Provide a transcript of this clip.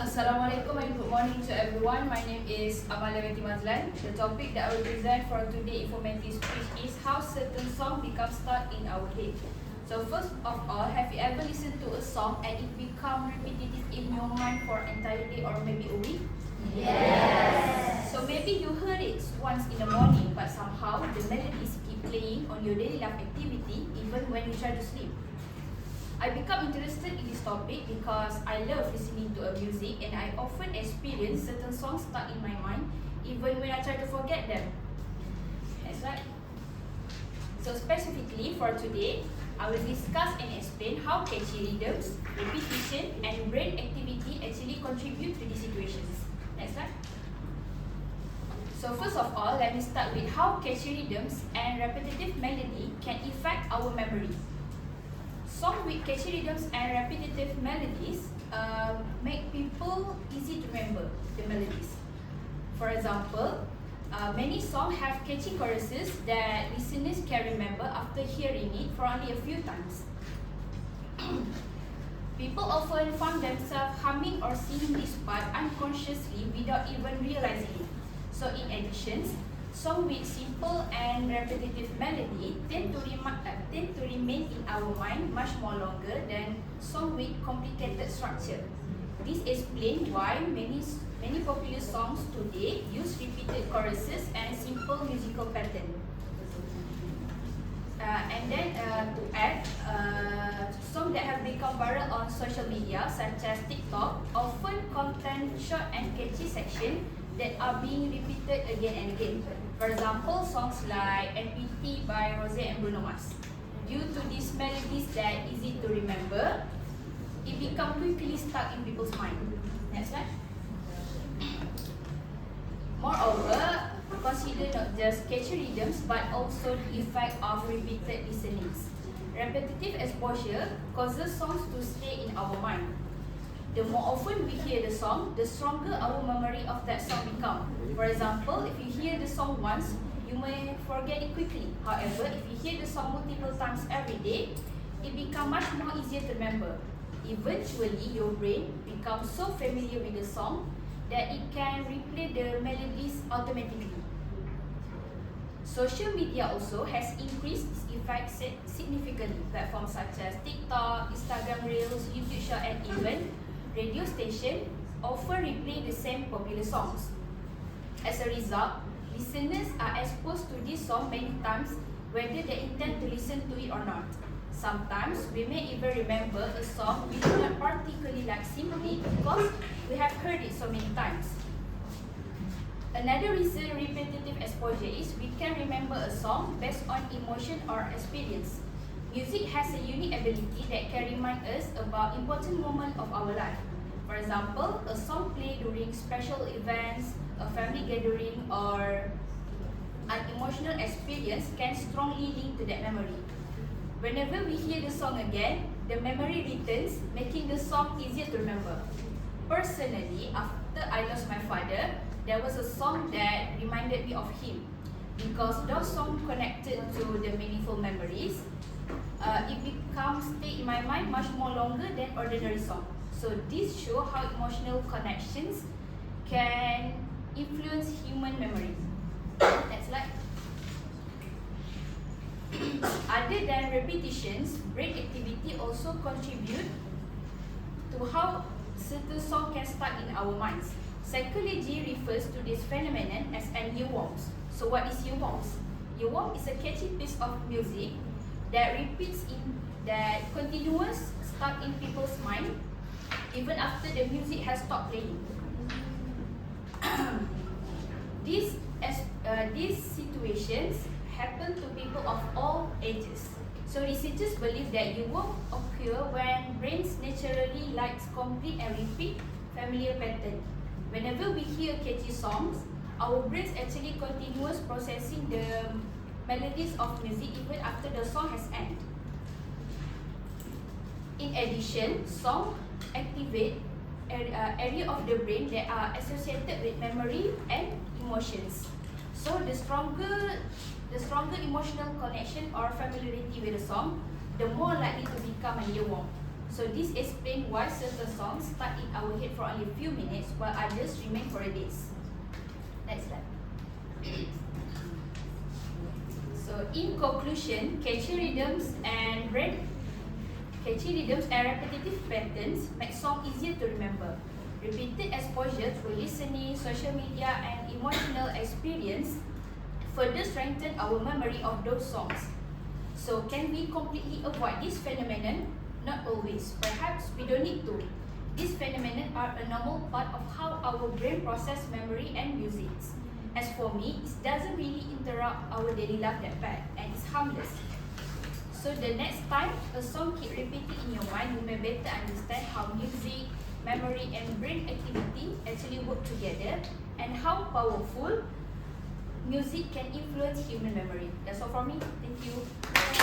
Assalamualaikum and good morning to everyone. My name is Amalia Betty Mazlan. The topic that I will present for today informative speech is how certain song becomes stuck in our head. So first of all, have you ever listened to a song and it become repetitive in your mind for an entire day or maybe a week? Yes. So maybe you heard it once in the morning, but somehow the melodies keep playing on your daily life activity even when you try to sleep. I become interested in this topic because I love listening to a music and I often experience certain songs stuck in my mind even when I try to forget them. That's right. So specifically for today, I will discuss and explain how catchy rhythms, repetition and brain activity actually contribute to these situations. Next slide. So first of all, let me start with how catchy rhythms and repetitive melody can affect our memory. Songs with catchy rhythms and repetitive melodies make people easy to remember the melodies. For example, many songs have catchy choruses that listeners can remember after hearing it for only a few times. People often find themselves humming or singing this part unconsciously without even realizing it. So in addition, songs with simple and repetitive melody tend to remain in our mind much more longer than songs with complicated structure. This explains why many popular songs today use repeated choruses and simple musical pattern. To add, songs that have become viral on social media such as TikTok often contain short and catchy sections that are being repeated again and again. For example, songs like NPT by Rose and Bruno Mars. Due to these melodies that are easy to remember, it becomes quickly stuck in people's mind. Next slide. Moreover, consider not just catchy rhythms but also the effect of repeated listenings. Repetitive exposure causes songs to stay in our mind. The more often we hear the song, the stronger our memory of that song becomes. For example, if you hear the song once, you may forget it quickly. However, if you hear the song multiple times every day, it becomes much more easier to remember. Eventually, your brain becomes so familiar with the song that it can replay the melodies automatically. Social media also has increased its effect significantly. Platforms such as TikTok, Instagram Reels, YouTube Short and even radio station often replay the same popular songs. As a result, listeners are exposed to this song many times whether they intend to listen to it or not. Sometimes we may even remember a song we do not particularly like simply because we have heard it so many times. Another reason repetitive exposure is we can remember a song based on emotion or experience. Music has a unique ability that can remind us about important moments of our life. For example, a song played during special events, a family gathering, or an emotional experience can strongly link to that memory. Whenever we hear the song again, the memory returns, making the song easier to remember. Personally, after I lost my father, there was a song that reminded me of him. Because those songs connected to the meaningful memories, it becomes stay in my mind much more longer than ordinary song. So this shows how emotional connections can influence human memory. Next slide. Other than repetitions, brain activity also contribute to how certain song can stuck in our minds. Psychology refers to this phenomenon as an earworms. So what is earworms? Earworm is a catchy piece of music that repeats in that continuous stuck in people's mind even after the music has stopped playing. These situations happen to people of all ages. So researchers believe that earworm occur when brains naturally likes complete and repeat familiar pattern. Whenever we hear catchy songs, our brains actually continuous processing the melodies of music even after the song has ended. In addition, songs activate area of the brain that are associated with memory and emotions. So the stronger emotional connection or familiarity with the song, the more likely to become an earworm. So this explains why certain songs stuck in our head for only a few minutes while others remain for days. Next slide. So in conclusion, catchy rhythms and repetitive patterns make song easier to remember. Repeated exposure through listening, social media, and emotional experience further strengthen our memory of those songs. So can we completely avoid this phenomenon? Not always. Perhaps we don't need to. These phenomena are a normal part of how our brain processes memory and music. As for me, it doesn't really interrupt our daily life that bad, and it's harmless. So the next time a song keep repeating in your mind, you may better understand how music, memory, and brain activity actually work together, and how powerful music can influence human memory. That's all from me. Thank you.